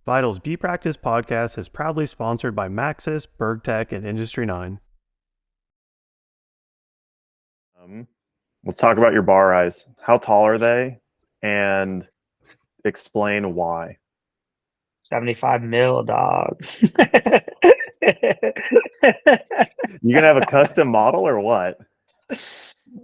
Vital's B Practice podcast is proudly sponsored by Maxis, BergTech, and Industry 9. Let's talk about your bar eyes. How tall are they? And explain why. 75 mil, dog. You gonna have a custom model or what?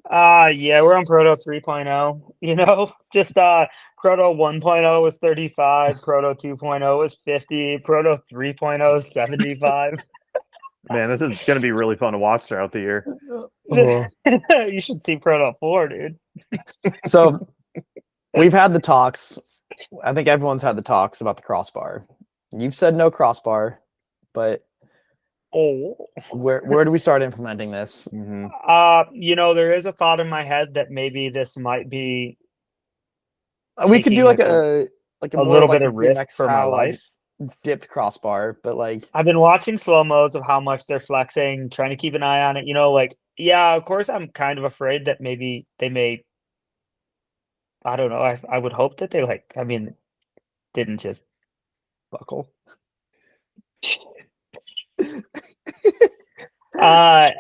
Yeah, we're on Proto 3.0. Just Proto 1.0 was 35, Proto 2.0 was 50, Proto 3.0 is 75. Man, this is gonna be really fun to watch throughout the year. You should see Proto 4, dude. So we've had the talks. I think everyone's had the talks about the crossbar. You've said no crossbar, but where do we start implementing this? There is a thought in my head that maybe this might be We could do like a little bit of risk for my life. Dipped crossbar, but like I've been watching slow-mos of how much they're flexing, trying to keep an eye on it. Of course I'm kind of afraid that maybe they may, I don't know. I would hope that they didn't just buckle. I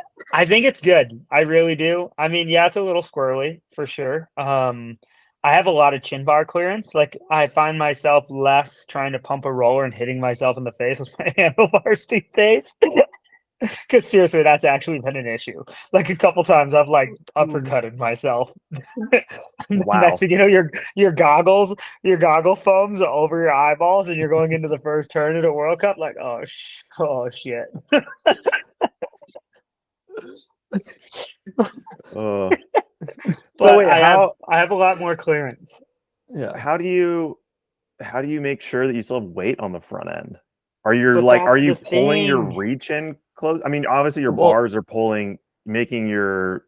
think it's good. I really do. It's a little squirrely for sure. I have a lot of chin bar clearance. Like, I find myself less trying to pump a roller and hitting myself in the face with my handlebars these days. Because seriously, that's actually been an issue. Like, a couple times I've uppercutted myself. Wow. Next thing you know, your goggle foams over your eyeballs, and you're going into the first turn at a World Cup. Like, oh shit. So wait, I have a lot more clearance. Yeah. How do you make sure that you still have weight on the front end? Are you pulling your reach in close? Obviously your bars are making your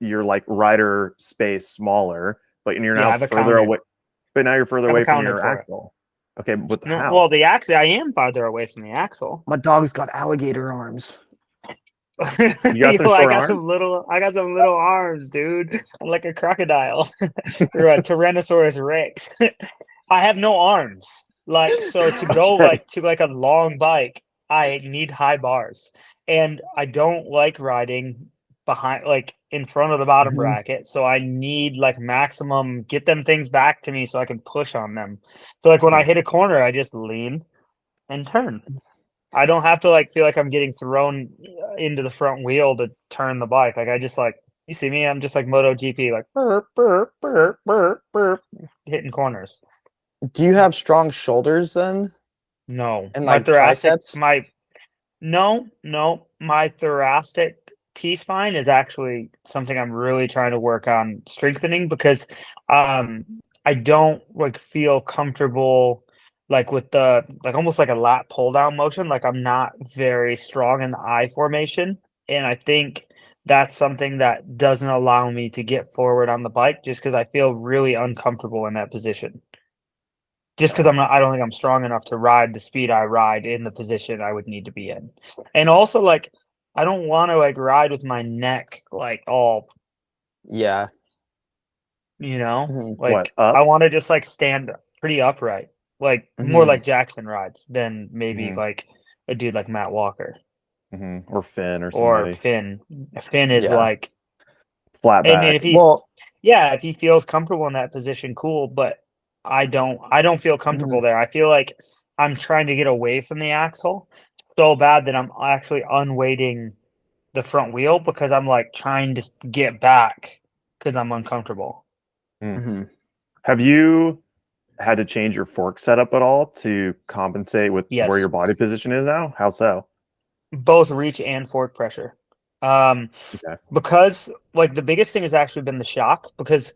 like rider space smaller, but you're now further away. But now you're further away from your axle. Okay, but how? Well, the axle, I am farther away from the axle. My dog's got alligator arms. You got some short arms? I got some little arms, dude. I'm like a crocodile or a Tyrannosaurus Rex. I have no arms. To go a long bike, I need high bars, and I don't like riding behind, in front of the bottom bracket. So I need maximum, get them things back to me so I can push on them. So when I hit a corner, I just lean and turn. I don't have to feel like I'm getting thrown into the front wheel to turn the bike. You see me, I'm just like MotoGP, burp, burp, burp, burp, burp, hitting corners. Do you have strong shoulders then? No. And my thoracic, triceps? My thoracic T-spine is actually something I'm really trying to work on strengthening, because I don't feel comfortable with the almost like a lat pull down motion. I'm not very strong in the I formation, and I think that's something that doesn't allow me to get forward on the bike, just because I feel really uncomfortable in that position. Just because I don't think I'm strong enough to ride the speed I ride in the position I would need to be in. And also I don't want to ride with my neck all, yeah, What, up? I want to just stand pretty upright. More like Jackson rides than maybe a dude like Matt Walker. Or Finn or somebody. Or Finn. Finn is flat back. And if he feels comfortable in that position, cool. But I don't feel comfortable there. I feel like I'm trying to get away from the axle so bad that I'm actually unweighting the front wheel, because I'm trying to get back because I'm uncomfortable. Have you had to change your fork setup at all to compensate with where your body position is now? How so? Both reach and fork pressure. Because the biggest thing has actually been the shock, because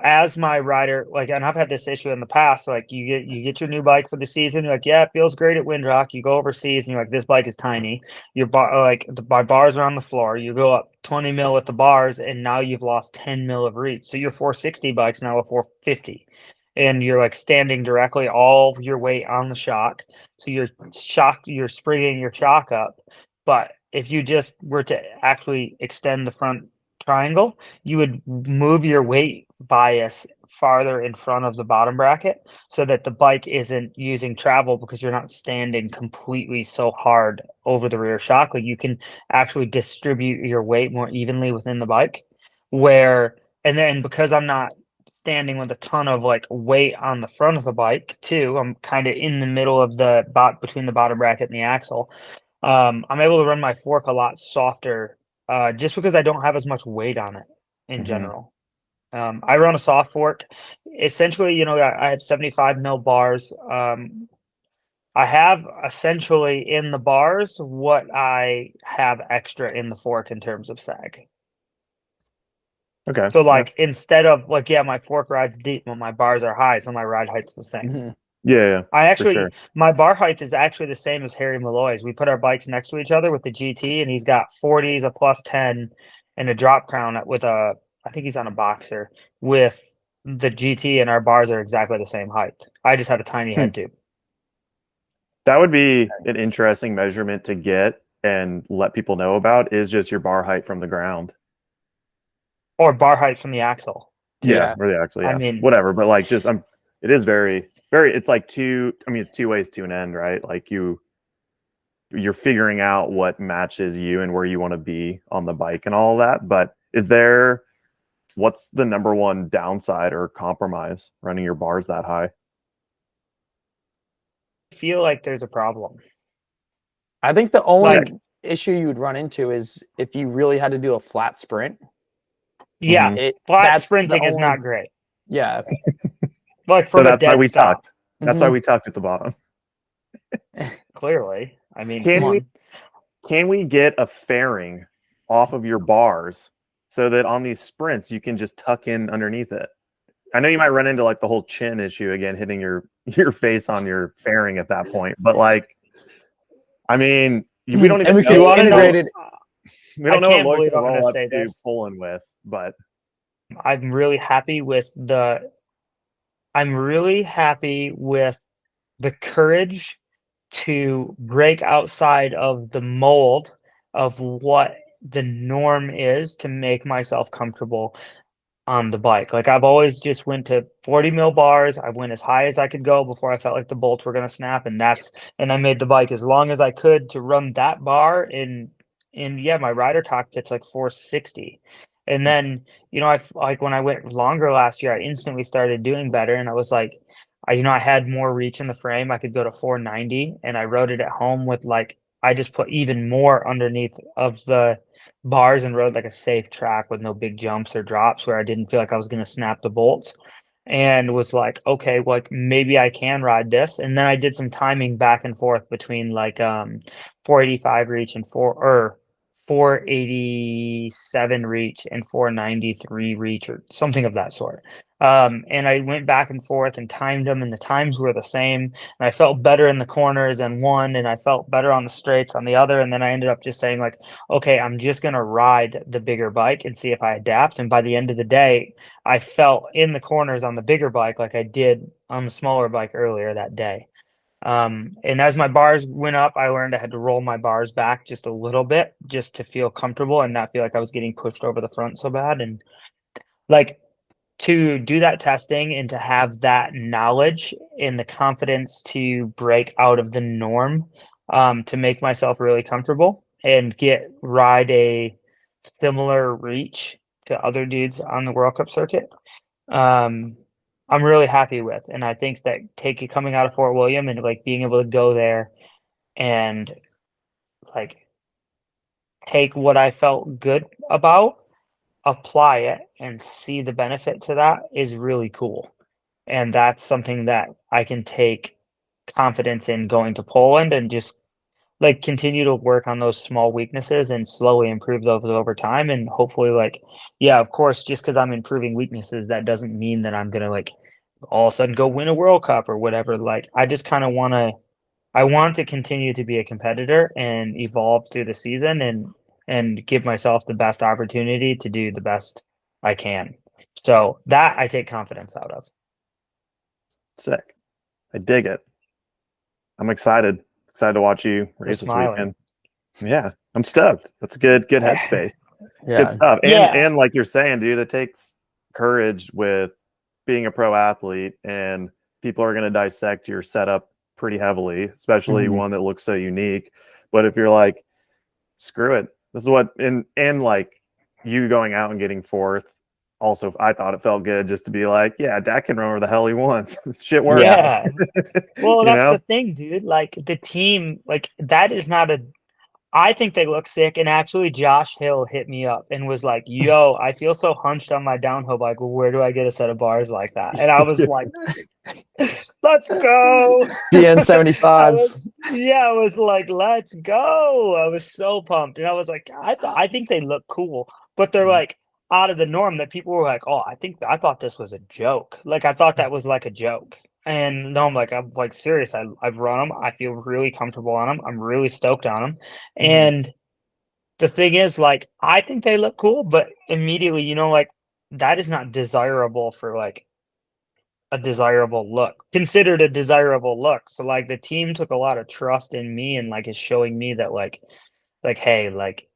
as my rider, and I've had this issue in the past, you get your new bike for the season, you're it feels great at Windrock, you go overseas and you're this bike is tiny, your bar, my bars are on the floor, you go up 20 mil with the bars, and now you've lost 10 mil of reach, so your 460 bike's now a 450, and you're standing directly all your weight on the shock, so you're springing your shock up. But if you just were to actually extend the front triangle, you would move your weight bias farther in front of the bottom bracket so that the bike isn't using travel because you're not standing completely so hard over the rear shock. Like you can actually distribute your weight more evenly within the bike and then because I'm not standing with a ton of like weight on the front of the bike too, I'm kind of in the middle of the between the bottom bracket and the axle. I'm able to run my fork a lot softer just because I don't have as much weight on it in general. I run a soft fork. Essentially, I have 75 mil bars. I have essentially in the bars what I have extra in the fork in terms of sag. Okay. So like instead of like, yeah, my fork rides deep, but my bars are high, so my ride height's the same. Mm-hmm. Yeah, I for actually, sure. my bar height is actually the same as Harry Malloy's. We put our bikes next to each other with the GT, and he's got 40s, a plus 10, and a drop crown with I think he's on a boxer with the GT, and our bars are exactly the same height. I just have a tiny head tube. That would be an interesting measurement to get and let people know about is just your bar height from the ground. Or bar height from the axle. Yeah, or the axle, yeah. I mean, whatever, but like just it is very, very, it's like it's two ways to an end, right? Like you're figuring out what matches you and where you want to be on the bike and all of that. But what's the number one downside or compromise running your bars that high? I feel like there's a problem. I think the only issue you would run into is if you really had to do a flat sprint. Yeah, flat sprinting is not great. Yeah. Like from so that's why we talked. That's why we talked at the bottom. Clearly. I mean, can we get a fairing off of your bars so that on these sprints you can just tuck in underneath it? I know you might run into like the whole chin issue again, hitting your face on your fairing at that point, but like, I mean, we don't even know. Integrated. We don't know what Loy's going to roll up to Poland with, but I'm really happy with the courage to break outside of the mold of what the norm is to make myself comfortable on the bike. Like I've always just went to 40 mil bars. I went as high as I could go before I felt like the bolts were going to snap. And I made the bike as long as I could to run that bar my rider cockpit's like 460. And then, I like when I went longer last year, I instantly started doing better. And I was like, I had more reach in the frame. I could go to 490 and I rode it at home with I just put even more underneath of the bars and rode like a safe track with no big jumps or drops where I didn't feel like I was going to snap the bolts and was like, okay, like maybe I can ride this. And then I did some timing back and forth between 485 reach and 487 reach and 493 reach or something of that sort. And I went back and forth and timed them and the times were the same. And I felt better in the corners on one and I felt better on the straights on the other. And then I ended up just saying like, okay, I'm just going to ride the bigger bike and see if I adapt. And by the end of the day, I felt in the corners on the bigger bike like I did on the smaller bike earlier that day. And as my bars went up, I learned I had to roll my bars back just a little bit just to feel comfortable and not feel like I was getting pushed over the front so bad. And like to do that testing and to have that knowledge and the confidence to break out of the norm, to make myself really comfortable and ride a similar reach to other dudes on the World Cup circuit. I'm really happy with, and I think that coming out of Fort William and like being able to go there and like take what I felt good about, apply it and see the benefit to that is really cool. And that's something that I can take confidence in going to Poland and just like continue to work on those small weaknesses and slowly improve those over time. And hopefully of course, just because I'm improving weaknesses, that doesn't mean that I'm going to like all of a sudden go win a World Cup or whatever. Like I just kind of I want to continue to be a competitor and evolve through the season and give myself the best opportunity to do the best I can. So that I take confidence out of. Sick. I dig it. I'm excited to watch you race this weekend. Yeah, I'm stoked. That's a good headspace. Good stuff. And like you're saying, dude, it takes courage with being a pro athlete, and people are going to dissect your setup pretty heavily, especially one that looks so unique. But if you're like, screw it, this is what, and like you going out and getting fourth, also, I thought it felt good just to be like, yeah, Dak can run wherever the hell he wants. Shit works. Yeah. Well, You that's know? the thing, dude. Like the team, like that is not a. I think they look sick. And actually, Josh Hill hit me up and was like, "Yo, I feel so hunched on my downhill bike. Well, where do I get a set of bars like that?" And I was like, "Let's go." DN I 75s. was like, "Let's go." I was so pumped, and I was like, I think they look cool, but they're like out of the norm. That people were like, "Oh, I thought this was a joke. Like I thought that was like a joke." And no, I'm like serious. I've run them. I feel really comfortable on them. I'm really stoked on them. And the thing is, like, I think they look cool, but immediately, like, that is not desirable for like a desirable look, considered a desirable look. So like the team took a lot of trust in me and like is showing me that like hey, like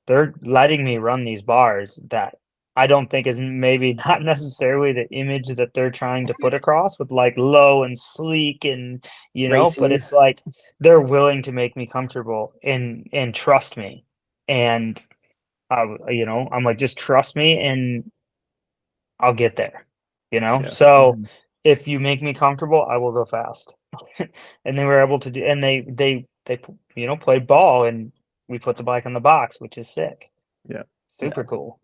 they're letting me run these bars that I don't think is maybe not necessarily the image that they're trying to put across with like low and sleek and but Racy. it's like they're willing to make me comfortable and trust me. And I'm like, just trust me and I'll get there, Yeah. So if you make me comfortable, I will go fast. And they were able to do, and they played ball and we put the bike on the box, which is sick. Yeah. Super cool.